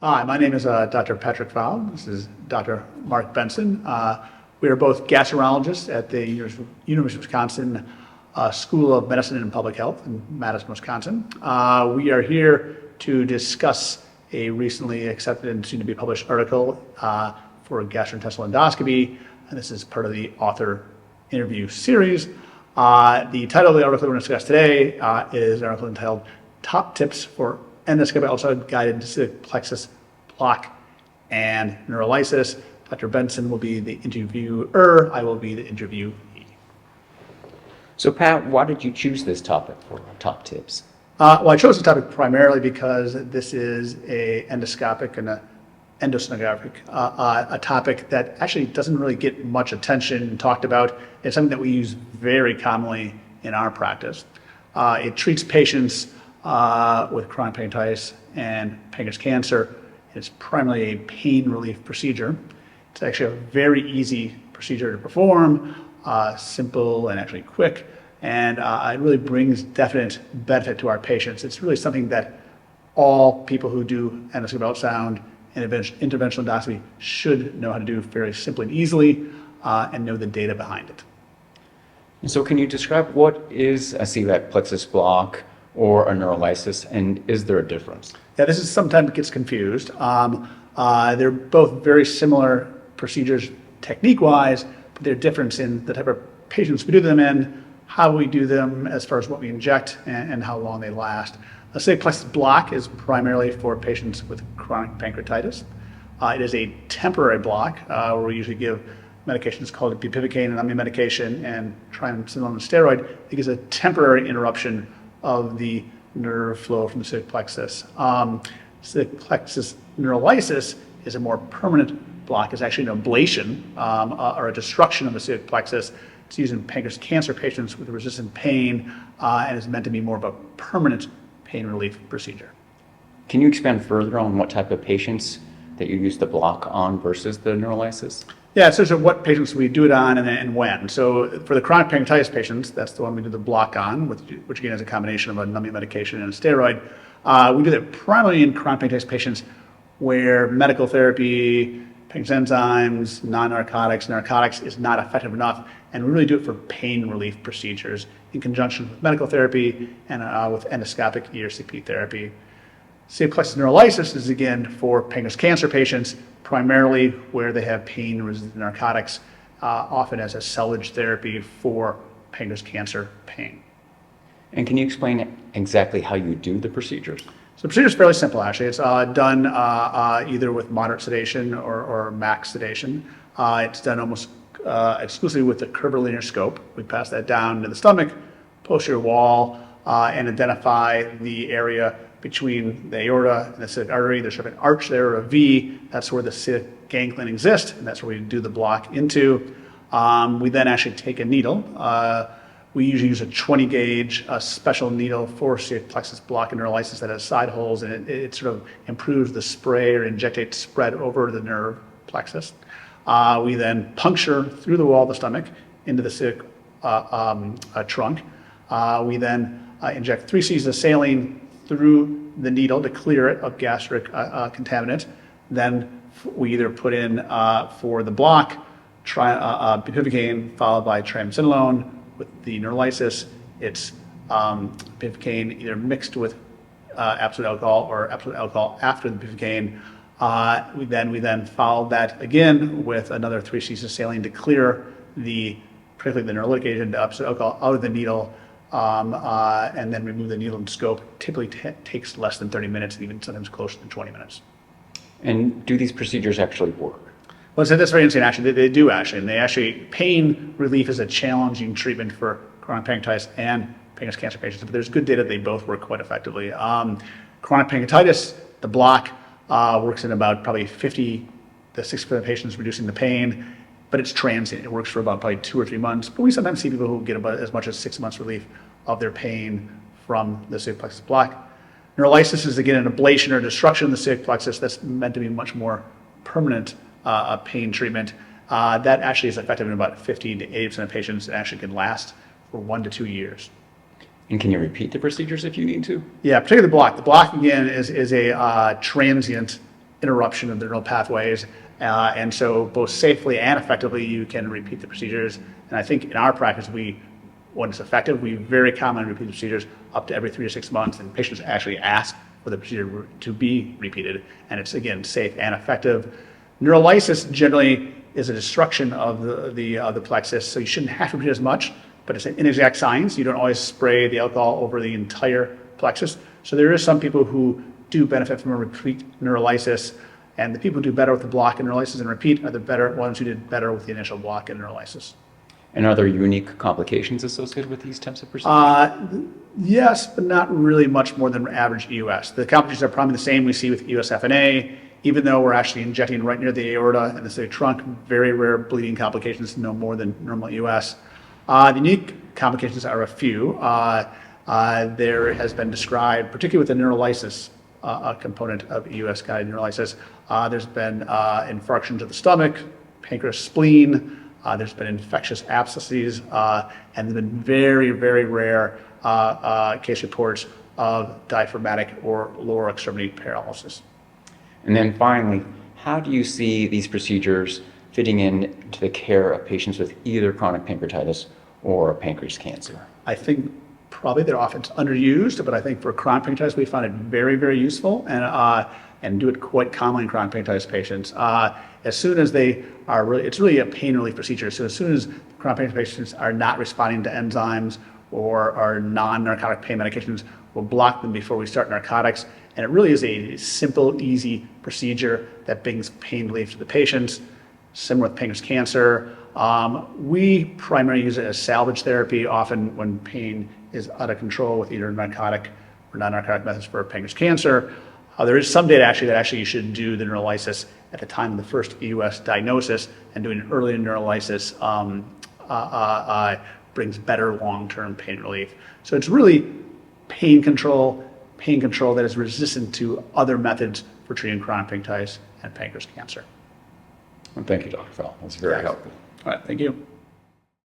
Hi, my name is Dr. Patrick Pfau. This is Dr. Mark Benson. We are both gastroenterologists at the University of Wisconsin School of Medicine and Public Health in Madison, Wisconsin. We are here to discuss a recently accepted and soon to be published article for gastrointestinal endoscopy, and this is part of the author interview series. The title of the article we're going to discuss today is an article entitled Top Tips for Endoscopic EUS-guided celiac plexus block and neurolysis. Dr. Benson will be the interviewer. I will be the interviewee. So Pat, why did you choose this topic for top tips? Well, I chose this topic primarily because this is a endoscopic and a endosonographic, a topic that actually doesn't really get much attention talked about. It's something that we use very commonly in our practice. It treats patients with chronic pancreatitis and pancreas cancer. It's primarily a pain relief procedure. It's actually a very easy procedure to perform, simple and actually quick, and it really brings definite benefit to our patients. It's really something that all people who do endoscopic ultrasound and interventional endoscopy should know how to do very simply and easily, and know the data behind it. So can you describe what is a celiac plexus block or a neurolysis, and is there a difference? Yeah, this is sometimes gets confused. They're both very similar procedures technique-wise, but they're different in the type of patients we do them in, how we do them as far as what we inject, and how long they last. A celiac plexus block is primarily for patients with chronic pancreatitis. It is a temporary block where we usually give medications called bupivacaine, an immune medication, and triamcinolone steroid. It gives a temporary interruption of the nerve flow from the celiac plexus. Celiac plexus neurolysis is a more permanent block. It's actually an ablation or a destruction of the celiac plexus. It's used in pancreas cancer patients with resistant pain and is meant to be more of a permanent pain relief procedure. Can you expand further on what type of patients that you use the block on versus the neurolysis? Yeah, so what patients we do it on and when. So for the chronic pancreatitis patients, that's the one we do the block on, which again is a combination of a numbing medication and a steroid. We do that primarily in chronic pancreatitis patients where medical therapy, pancreas enzymes, non-narcotics, narcotics is not effective enough, and we really do it for pain relief procedures in conjunction with medical therapy and with endoscopic ERCP therapy. Celiac plexus neurolysis is again for pancreas cancer patients, primarily where they have pain-resistant narcotics, often as a salvage therapy for pancreas cancer pain. And can you explain exactly how you do the procedures? So the procedure is fairly simple, actually. It's done either with moderate sedation or max sedation. It's done almost exclusively with the curvilinear scope. We pass that down to the stomach, posterior wall, and identify the area between the aorta and the celiac artery. There's sort of an arch there, or a V. That's where the celiac ganglion exists, and that's where we do the block into. We then actually take a needle. We usually use a 20 gauge, a special needle for celiac plexus block and neurolysis that has side holes, and it sort of improves the spray or injectate spread over the nerve plexus. We then puncture through the wall of the stomach into the celiac trunk. We then inject 3 cc's of saline through the needle to clear it of gastric contaminant. Then we either put in for the block bupivacaine followed by triamcinolone. With the neurolysis, it's bupivacaine either mixed with absolute alcohol or absolute alcohol after the bupivacaine. We then follow that again with another 3 cc's of saline to clear particularly the neurolytic agent, the absolute alcohol, out of the needle. And then remove the needle and scope. Typically takes less than 30 minutes, and even sometimes closer than 20 minutes. And do these procedures actually work? Well, so that's very interesting, actually. They do, actually. And pain relief is a challenging treatment for chronic pancreatitis and pancreas cancer patients, but there's good data they both work quite effectively. Chronic pancreatitis, the block, works in about probably 50 to 60% of patients, reducing the pain, but it's transient. It works for about probably 2 or 3 months, but we sometimes see people who get about as much as 6 months relief of their pain from the celiac plexus block. Neurolysis is again an ablation or destruction of the celiac plexus that's meant to be much more permanent pain treatment. That actually is effective in about 50 to 80% of patients and actually can last for 1 to 2 years. And can you repeat the procedures if you need to? Yeah, particularly the block. The block, again, is a transient interruption of the neural pathways. And so both safely and effectively, you can repeat the procedures. And I think in our practice, when it's effective, we very commonly repeat the procedures up to every 3 to 6 months, and patients actually ask for the procedure to be repeated. And it's, again, safe and effective. Neurolysis generally is a destruction of the plexus, so you shouldn't have to repeat as much, but it's an inexact science. You don't always spray the alcohol over the entire plexus. So there is some people who do benefit from a repeat neurolysis, and the people who do better with the block and neurolysis and repeat are the better ones who did better with the initial block and neurolysis. And are there unique complications associated with these types of procedures? Yes, but not really much more than average EUS. The complications are probably the same we see with EUS-FNA, even though we're actually injecting right near the aorta and the trunk. Very rare bleeding complications, no more than normal EUS. The unique complications are a few. There has been described, particularly with the neurolysis component of EUS-guided neurolysis, there's been infarction to the stomach, pancreas, spleen. There's been infectious abscesses, and there's been very, very rare case reports of diaphragmatic or lower extremity paralysis. And then finally, how do you see these procedures fitting into the care of patients with either chronic pancreatitis or pancreas cancer? I think probably they're often underused, but I think for chronic pancreatitis, we found it very, very useful and do it quite commonly in chronic pancreatitis patients. As soon as they are really, it's really a pain relief procedure. So as soon as chronic pancreatitis patients are not responding to enzymes or are non-narcotic pain medications, we'll block them before we start narcotics. And it really is a simple, easy procedure that brings pain relief to the patients. Similar with pancreas cancer. We primarily use it as salvage therapy, often when pain is out of control with either narcotic or non-narcotic methods for pancreas cancer. There is some data that you should do the neurolysis at the time of the first EUS diagnosis, and doing an early neurolysis brings better long-term pain relief. So it's really pain control that is resistant to other methods for treating chronic pancreatitis and pancreas cancer. Well, thank you, Dr. Pfau. That's very helpful. All right, thank you.